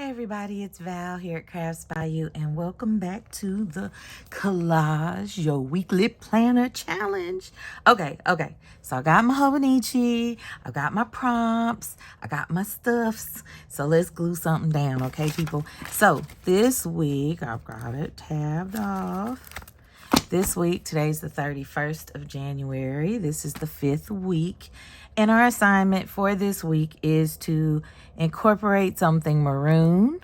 Everybody, it's Val here at Crafts by You, and welcome back to the Collage, your weekly planner challenge. Okay, so I got my Hobonichi, I got my prompts, I got my stuffs, so let's glue something down, okay, people? So this week, I've got it tabbed off. This week, today's the 31st of January. This is the 5th week. And our assignment for this week is to incorporate something maroon.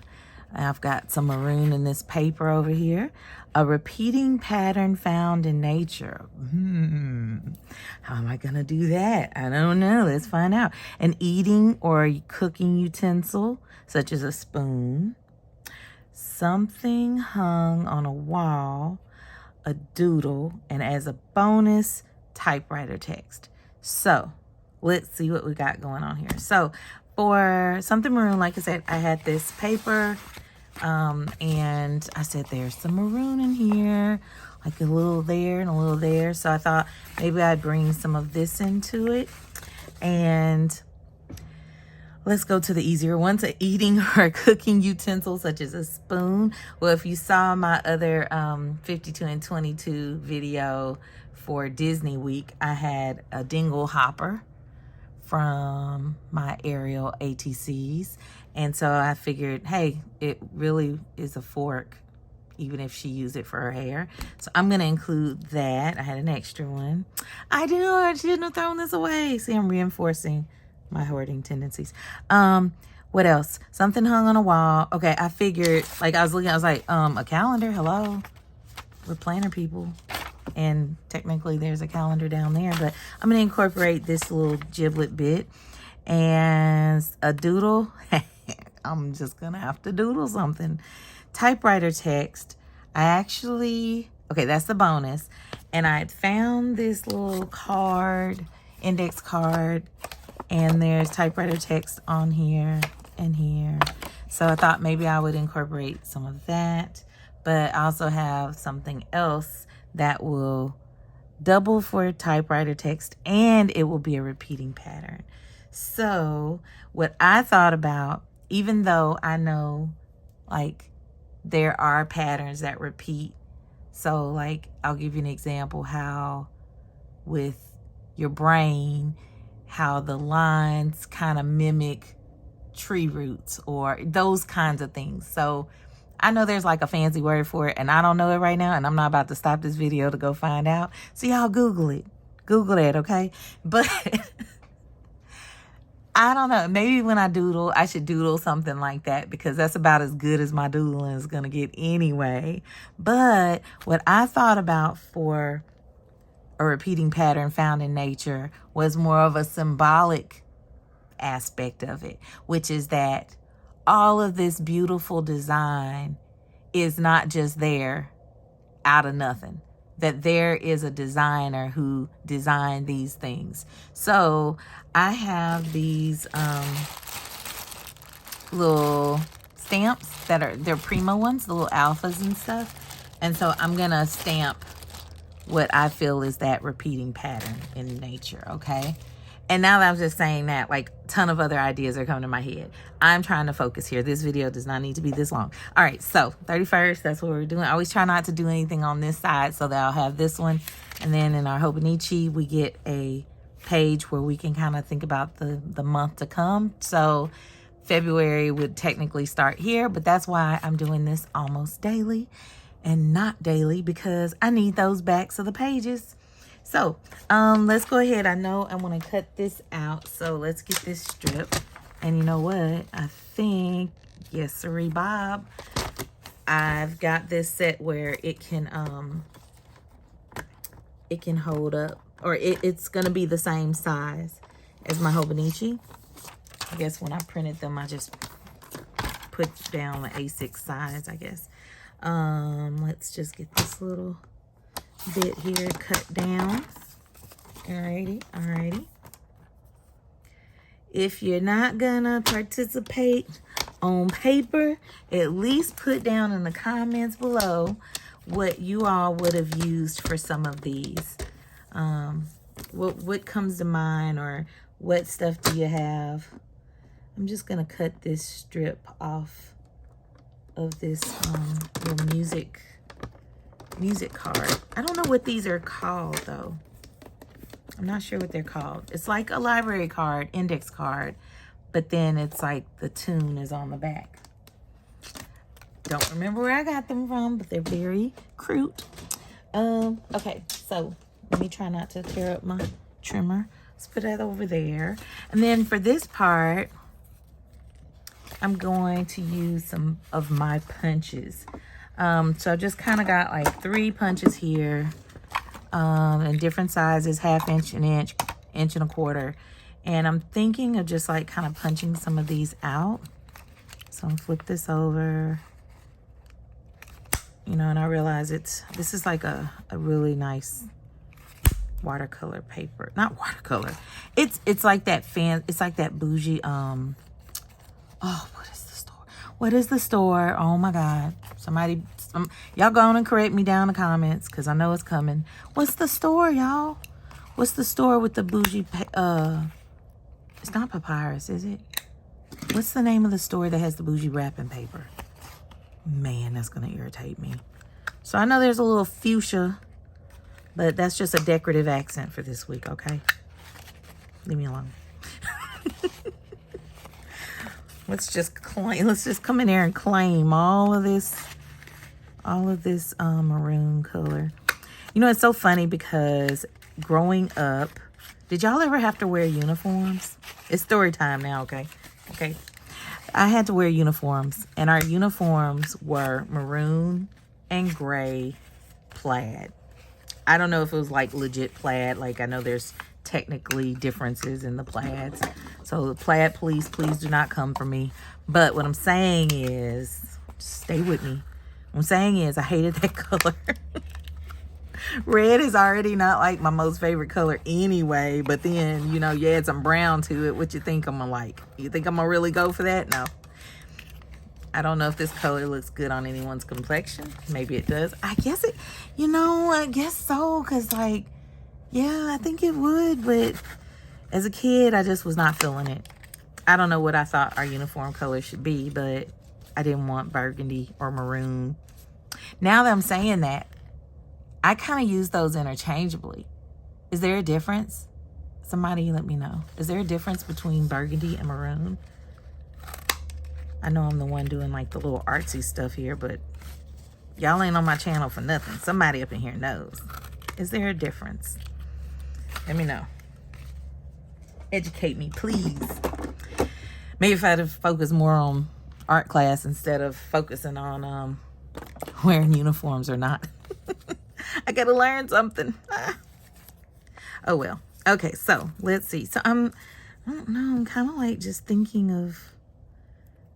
I've got some maroon in this paper over here. A repeating pattern found in nature. How am I going to do that? I don't know. Let's find out. An eating or cooking utensil, such as a spoon. Something hung on a wall. A doodle, and as a bonus, typewriter text. So let's see what we got going on here. So for something maroon, like I said, I had this paper, and I said there's some maroon in here, like a little there and a little there. So I thought maybe I'd bring some of this into it. And let's go to the easier ones, an eating or cooking utensil, such as a spoon. Well, if you saw my other 52 and 22 video for Disney Week, I had a dingle hopper from my Ariel ATCs. And so I figured, hey, it really is a fork, even if she used it for her hair. So I'm going to include that. I had an extra one. I shouldn't have thrown this away. See, I'm reinforcing my hoarding tendencies. What else? Something hung on a wall. Okay, I figured, like I was like, a calendar, hello? We're planner people. And technically there's a calendar down there, but I'm gonna incorporate this little giblet bit and a doodle. I'm just gonna have to doodle something. Typewriter text. Okay, that's the bonus. And I found this little card, index card, and there's typewriter text on here and here. So I thought maybe I would incorporate some of that. But I also have something else that will double for typewriter text, and it will be a repeating pattern. So what I thought about, even though I know like there are patterns that repeat. So like I'll give you an example how with your brain, how the lines kind of mimic tree roots or those kinds of things. So I know there's like a fancy word for it, and I don't know it right now, and I'm not about to stop this video to go find out. So y'all Google it. Google that, okay? But I don't know. Maybe when I doodle, I should doodle something like that, because that's about as good as my doodling is going to get anyway. But what I thought about for a repeating pattern found in nature was more of a symbolic aspect of it, which is that all of this beautiful design is not just there out of nothing, that there is a designer who designed these things. So I have these little stamps they're Primo ones, the little alphas and stuff. And so I'm gonna stamp what I feel is that repeating pattern in nature, okay? And now that I'm just saying that, like a ton of other ideas are coming to my head. I'm trying to focus here. This video does not need to be this long. All right, so 31st, that's what we're doing. I always try not to do anything on this side so that I'll have this one. And then in our Hobonichi, we get a page where we can kind of think about the month to come. So February would technically start here, but that's why I'm doing this almost daily and not daily, because I need those backs of the pages. So let's go ahead. I know I want to cut this out, so let's get this strip. And you know what? I think, yes sirree Bob, I've got this set where it can hold up, or it's gonna be the same size as my Hobonichi. I guess when I printed them, I just put down the A6 size, I guess. Let's just get this little bit here cut down. Alrighty. If you're not gonna participate on paper, at least put down in the comments below what you all would have used for some of these. What comes to mind, or what stuff do you have? I'm just gonna cut this strip off of this little music card. I don't know what these are called though. I'm not sure what they're called. It's like a library card, index card, but then it's like the tune is on the back. Don't remember where I got them from, but they're very cute. Okay, so let me try not to tear up my trimmer. Let's put that over there. And then for this part, I'm going to use some of my punches. So I just kind of got like 3 punches here in different sizes, 1/2 inch, 1 inch, 1 1/4 inch. And I'm thinking of just like kind of punching some of these out. So I'll flip this over. You know, and I realize this is like a really nice watercolor paper. Not watercolor. It's like that it's like that bougie, oh, what is the store? What is the store? Oh my God. Y'all go on and correct me down in the comments because I know it's coming. What's the store, y'all? What's the store with the bougie, it's not Papyrus, is it? What's the name of the store that has the bougie wrapping paper? Man, that's gonna irritate me. So I know there's a little fuchsia, but that's just a decorative accent for this week, okay? Leave me alone. Let's just come in there and claim all of this maroon color. You know, it's so funny because growing up, did y'all ever have to wear uniforms? It's story time now, okay? Okay. I had to wear uniforms, and our uniforms were maroon and gray plaid. I don't know if it was like legit plaid. Like, I know there's technically differences in the plaids. So the plaid police, please do not come for me. But what I'm saying is, stay with me. What I'm saying is I hated that color. Red is already not like my most favorite color anyway. But then, you know, you add some brown to it. What you think I'm gonna like? You think I'm gonna really go for that? No. I don't know if this color looks good on anyone's complexion. Maybe it does. I guess it, you know, I guess so. Because, like, yeah, I think it would. But as a kid, I just was not feeling it. I don't know what I thought our uniform color should be. But I didn't want burgundy or maroon. Now that I'm saying that, I kind of use those interchangeably. Is there a difference? Somebody let me know. Is there a difference between burgundy and maroon? I know I'm the one doing like the little artsy stuff here, but y'all ain't on my channel for nothing. Somebody up in here knows. Is there a difference? Let me know. Educate me, please. Maybe if I'd have focused more on art class instead of focusing on wearing uniforms or not. I gotta learn something. Oh well. Okay, so let's see. So I don't know, I'm kind of like just thinking of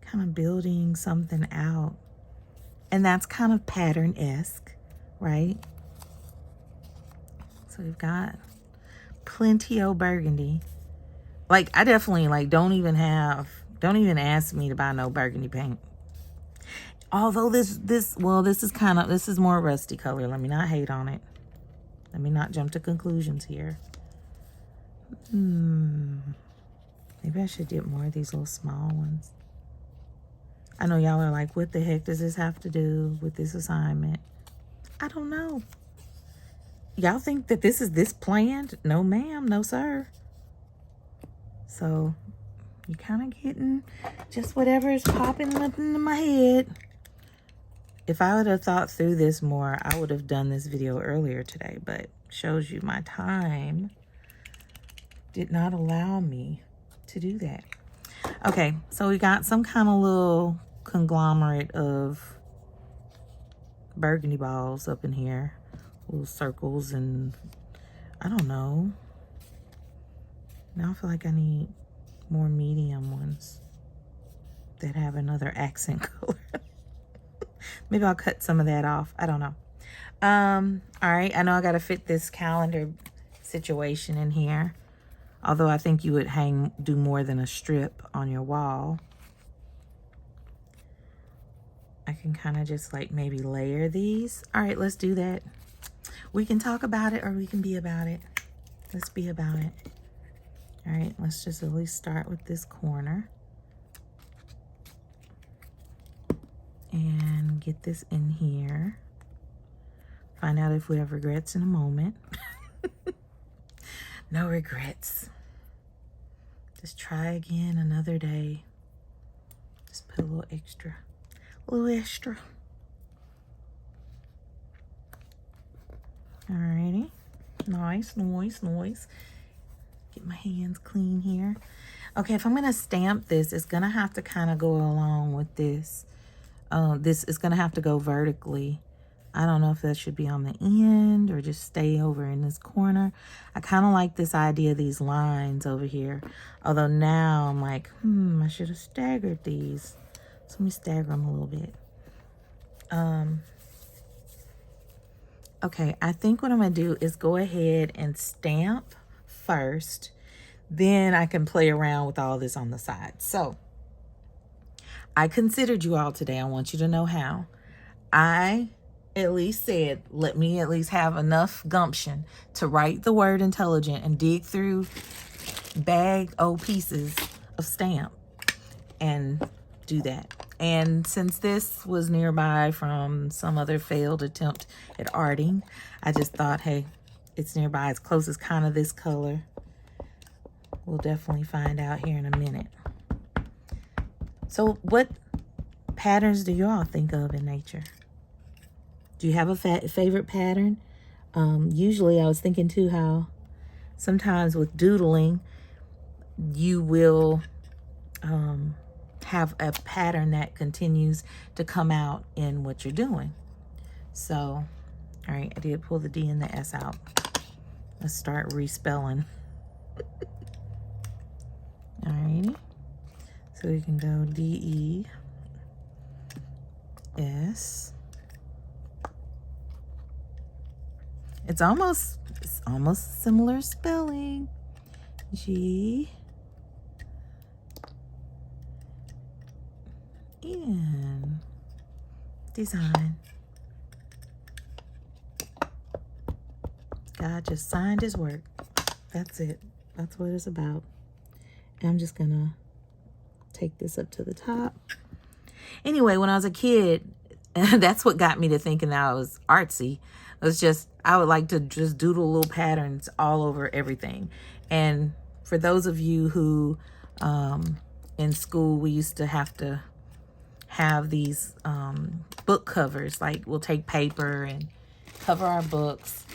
kind of building something out. And that's kind of pattern-esque, right? So we've got plenty of burgundy. Like, I definitely like don't even ask me to buy no burgundy paint. Although this is more rusty color. Let me not hate on it. Let me not jump to conclusions here. Maybe I should get more of these little small ones. I know y'all are like, what the heck does this have to do with this assignment? I don't know. Y'all think that this is this planned? No, ma'am. No, sir. So you kind of getting just whatever is popping up into my head. If I would have thought through this more, I would have done this video earlier today, but shows you my time did not allow me to do that. Okay, so we got some kind of little conglomerate of burgundy balls up in here. Little circles and I don't know. Now I feel like I need more medium ones that have another accent color. Maybe I'll cut some of that off. I don't know. All right. I know I got to fit this calendar situation in here. Although I think you would do more than a strip on your wall. I can kind of just like maybe layer these. All right, let's do that. We can talk about it or we can be about it. Let's be about it. All right, let's just at least start with this corner. and get this in here. Find out if we have regrets in a moment. No regrets. Just try again another day. Just put a little extra. A little extra. Alrighty. Nice, nice, nice. Get my hands clean here. Okay, if I'm going to stamp this, it's going to have to kind of go along with this. This is going to have to go vertically. I don't know if that should be on the end or just stay over in this corner. I kind of like this idea of these lines over here. Although now I'm like, I should have staggered these. So let me stagger them a little bit. Okay, I think what I'm going to do is go ahead and stamp first. Then I can play around with all this on the side. So I considered you all today. I want you to know how. I at least said, let me at least have enough gumption to write the word intelligent and dig through bagged old pieces of stamp and do that. And since this was nearby from some other failed attempt at arting, I just thought, hey, it's nearby. It's close as kind of this color. We'll definitely find out here in a minute. So what patterns do you all think of in nature? Do you have a favorite pattern? Usually I was thinking too how sometimes with doodling, you will have a pattern that continues to come out in what you're doing. So, all right, I did pull the D and the S out. Let's start respelling. All righty. So we can go D-E-S. It's almost similar spelling. G N design. God just signed his work. That's it. That's what it's about. And I'm just gonna take this up to the top. Anyway, when I was a kid, that's what got me to thinking that I was artsy. It was just, I would like to just doodle little patterns all over everything. And for those of you who, in school, we used to have these book covers. Like, we'll take paper and cover our books.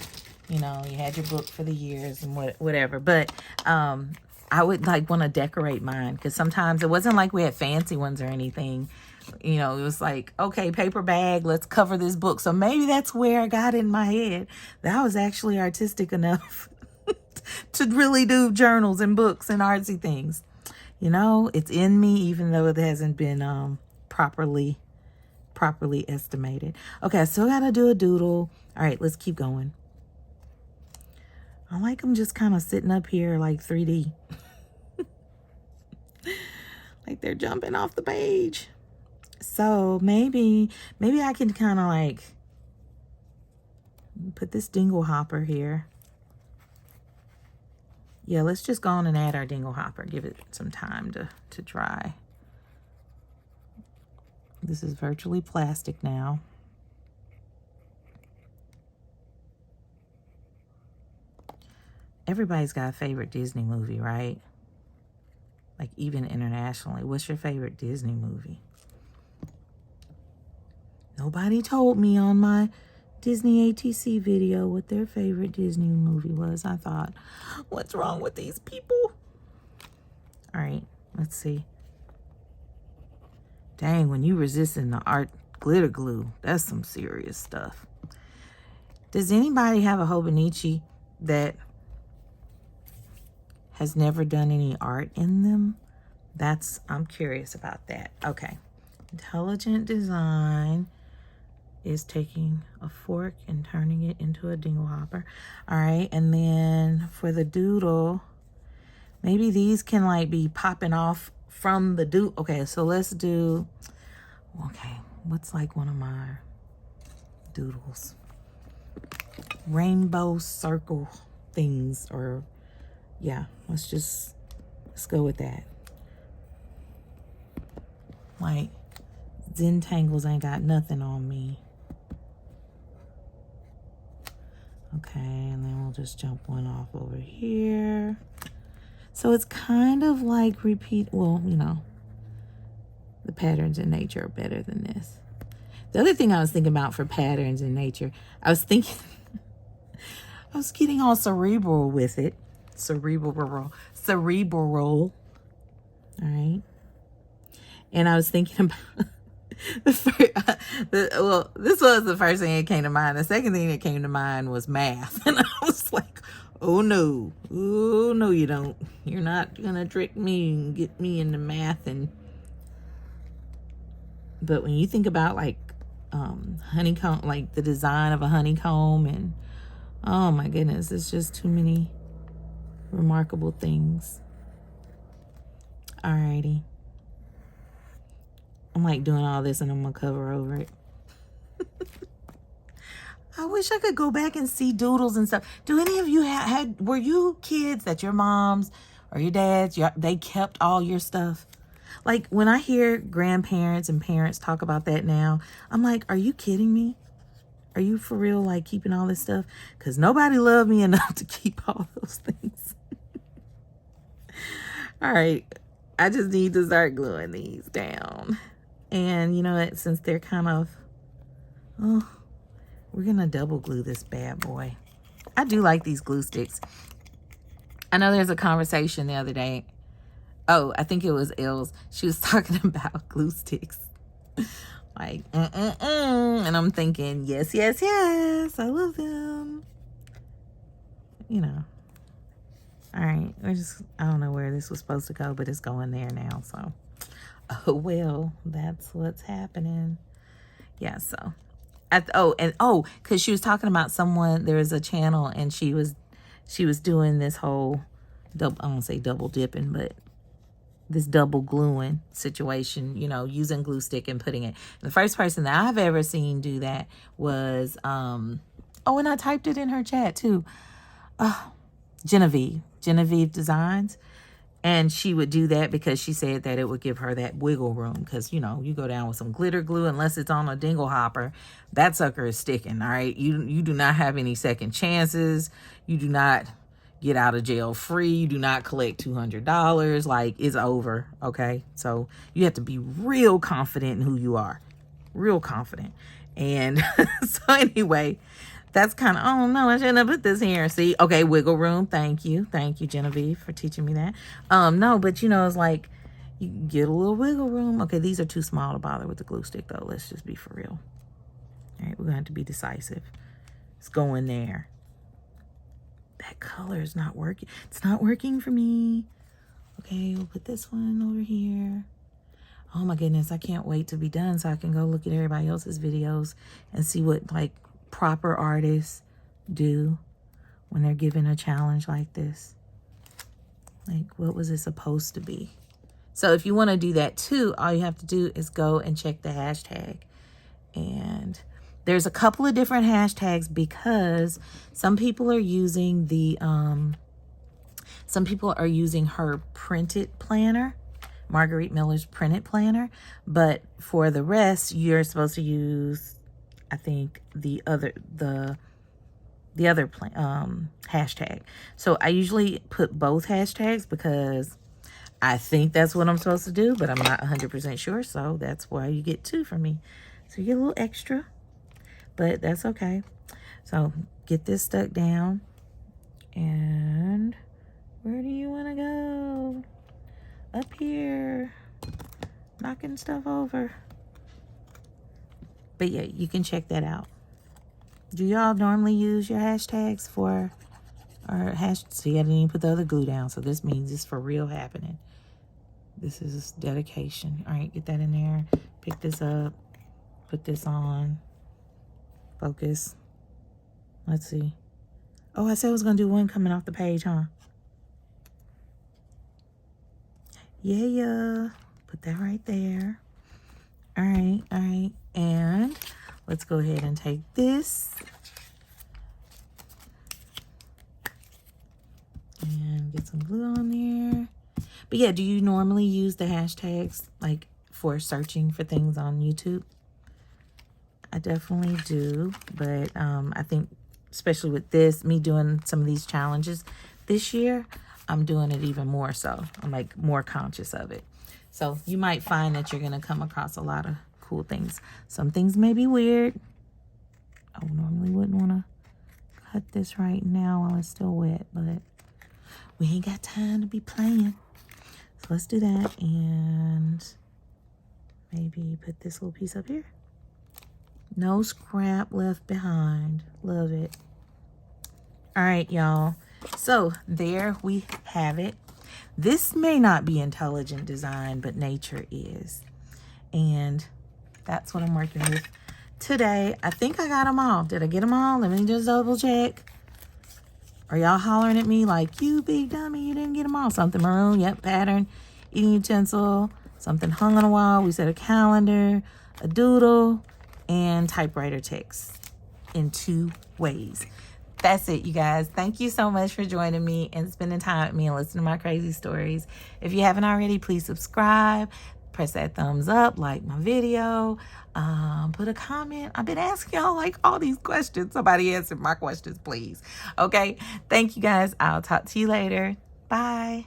You know, you had your book for the years and whatever. But I would like want to decorate mine because sometimes it wasn't like we had fancy ones or anything. You know, it was like, okay, paper bag, let's cover this book. So maybe that's where I got in my head that I was actually artistic enough to really do journals and books and artsy things. You know, it's in me, even though it hasn't been properly estimated. Okay, I still got to do a doodle. All right, let's keep going. I like them just kind of sitting up here like 3D. Like they're jumping off the page. So maybe I can kind of like put this dingle hopper here. Yeah, let's just go on and add our dingle hopper. Give it some time to dry. This is virtually plastic now. Everybody's got a favorite Disney movie, right? Like even internationally. What's your favorite Disney movie? Nobody told me on my Disney ATC video what their favorite Disney movie was. I thought, what's wrong with these people? All right, let's see. Dang, when you resisting the art glitter glue, that's some serious stuff. Does anybody have a Hobonichi that has never done any art in them? I'm curious about that. Okay. Intelligent design is taking a fork and turning it into a dingle hopper. All right. And then for the doodle, maybe these can like be popping off from the doodle. Okay. So let's do, okay. What's like one of my doodles? Rainbow circle things, or yeah, let's go with that. Like Zentangles ain't got nothing on me. Okay, and then we'll just jump one off over here. So it's kind of like repeat, well, you know, the patterns in nature are better than this. The other thing I was thinking about for patterns in nature, I was thinking, I was getting all cerebral with it. Cerebral. All right. And I was thinking about well, this was the first thing that came to mind. The second thing that came to mind was math. And I was like, oh no, you don't. You're not going to trick me and get me into math. But when you think about like honeycomb, like the design of a honeycomb, and oh my goodness, it's just too many remarkable things. Alrighty. I'm like doing all this and I'm gonna cover over it. I wish I could go back and see doodles and stuff. Do any of you were you kids that your moms or your dads, they kept all your stuff? Like when I hear grandparents and parents talk about that now, I'm like, are you kidding me? Are you for real, like keeping all this stuff? Because nobody loved me enough to keep all those things. All right, I just need to start gluing these down. And you know what, since they're kind of, oh, we're gonna double glue this bad boy. I do like these glue sticks. I know there's a conversation the other day. Oh, I think it was Els. She was talking about glue sticks. Like, and I'm thinking, yes, I love them. You know. All right, I don't know where this was supposed to go, but it's going there now, so. Oh, well, that's what's happening. Yeah, so. Because she was talking about someone, there was a channel, and she was doing this whole, I won't say double dipping, but this double gluing situation, you know, using glue stick and putting it. The first person that I've ever seen do that was, and I typed it in her chat too, Genevieve Designs. And she would do that because she said that it would give her that wiggle room. Because, you know, you go down with some glitter glue, unless it's on a dingle hopper, that sucker is sticking, all right? You do not have any second chances. You do not get out of jail free. You do not collect $200. Like, it's over, okay? So you have to be real confident in who you are. Real confident. And so anyway, that's kind of, oh no, I shouldn't have put this here. See, okay, wiggle room. Thank you, Genevieve, for teaching me that. No, but you know, it's like you get a little wiggle room. Okay, these are too small to bother with the glue stick though. Let's just be for real. All right, we're gonna have to be decisive. It's going there. That color is not working. It's not working for me. Okay, we'll put this one over here. Oh my goodness, I can't wait to be done so I can go look at everybody else's videos and see what like proper artists do when they're given a challenge like this. Like, what was it supposed to be? So if you want to do that too, all you have to do is go and check the hashtag. And there's a couple of different hashtags because some people are using the her printed planner, Margarete Miller's printed planner, but for the rest you're supposed to use, I think, the other hashtag. So I usually put both hashtags because I think that's what I'm supposed to do, but I'm not 100% sure. So that's why you get 2 from me. So you get a little extra, but that's okay. So get this stuck down. And where do you want to go? Up here. Knocking stuff over. But yeah, you can check that out. Do y'all normally use your hashtags for, so you didn't even put the other glue down. So this means it's for real happening. This is dedication. All right, get that in there. Pick this up. Put this on. Focus. Let's see. Oh, I said I was going to do one coming off the page, huh? Yeah. Put that right there. All right. And let's go ahead and take this. And get some glue on there. But yeah, do you normally use the hashtags like for searching for things on YouTube. I definitely do, but I think especially with this, me doing some of these challenges this year, I'm doing it even more so. I'm like more conscious of it. So you might find that you're going to come across a lot of cool things. Some things may be weird. I normally wouldn't want to cut this right now while it's still wet, but we ain't got time to be playing. So let's do that, and maybe put this little piece up here. No scrap left behind. Love it. All right, y'all. So there we have it. This may not be intelligent design, but nature is. And that's what I'm working with today. I think I got them all. Did I get them all? Let me just double check. Are y'all hollering at me like, you big dummy, you didn't get them all? Something maroon, yep, pattern, eating utensil, something hung on a wall. We said a calendar, a doodle, and typewriter text in 2 ways. That's it, you guys. Thank you so much for joining me and spending time with me and listening to my crazy stories. If you haven't already, please subscribe, press that thumbs up, like my video, put a comment. I've been asking y'all like all these questions. Somebody answer my questions, please. Okay, thank you guys. I'll talk to you later. Bye.